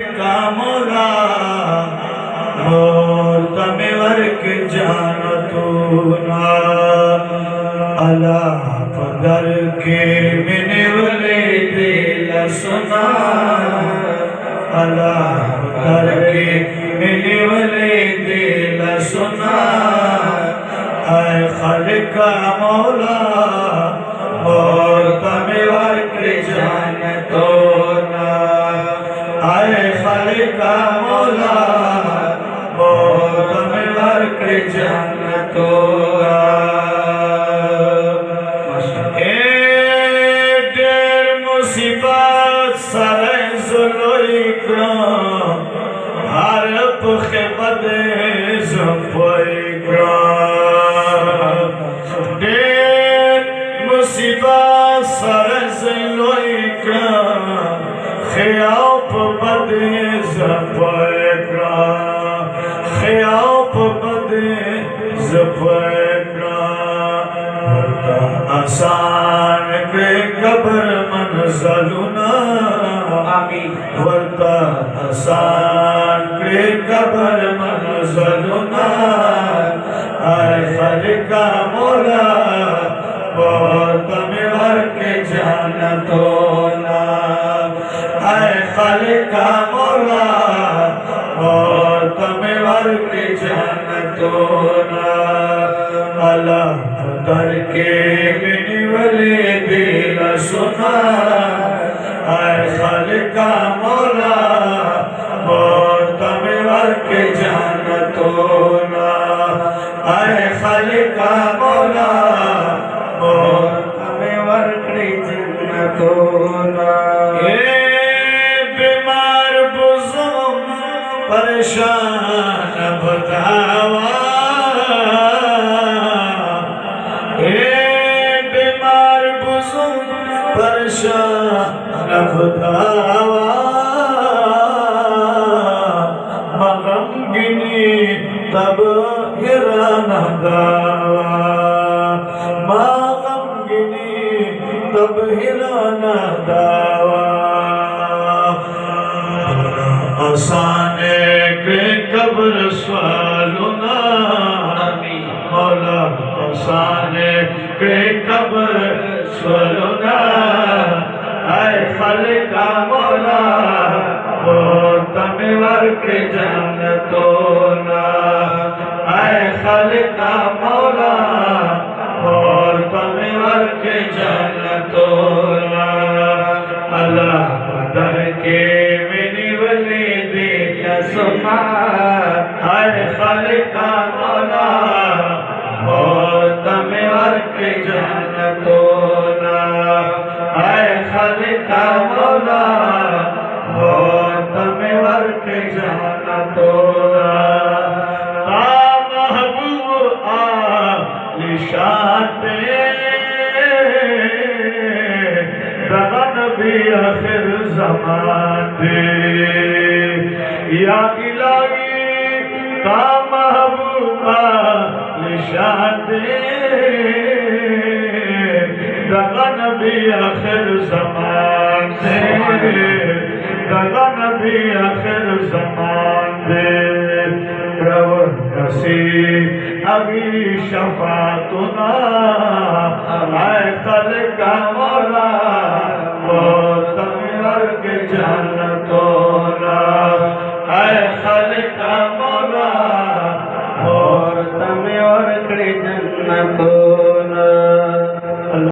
کا مولا تمہیں ورک جانتونا اللہ پدر کے من ولے دل سنا اللہ پدر کے من ولے دل سنا اے خالق مولا تمہیں ورک جانتونا اے خالق مولا تمہیں ورک جانتونا اے دیر مصیبت سر ظلوئی کرام ہر پخ بد زمپوئی کرام دیر مصیبت سر ظلوئی کرام خیاپ بد زمپوئی کرام خیاپ بد زمپوئی کرام آسان کے قبر منزلنا ورطا آسان کے قبر منزلنا اے خالق مولا تمہیں ورک جانتونا اے خالق مولا تمہیں ورک جانتونا اللہ پدر کے من ولے دل سنا اے خالق مولا تمہیں ورک جانتونا اے خالق مولا تمہیں ورک جانتونا اے بیمار بزم پریشان بتاوا پریشان بتاوا مغمگنی تب ہران داوا مغمگنی تب ہران داوا آسان کے قبر سوالنا مولا آسان کے قبر سوالنا اے خالق مولا تمہیں ورک جانتونا اے خالق مولا تمہیں ورک جانتونا اللہ پدر کے من ولے دل سنا اے خالق مولا تمہیں ورک جانتونا اے خالق مولا تمہیں ورک جانتونا تا محبوب آلی شان پہ دغا نبی آخر زمان دے یا الہی تا محبوب آلی شان دے دغا نبی آخر زمان دے دغا نبی آخر زمان دے پرور نصیب ابھی شفاعتنا اے خالق مولا تمہیں ورک جانتونا اے خالق مولا تمہیں ورک جانتونا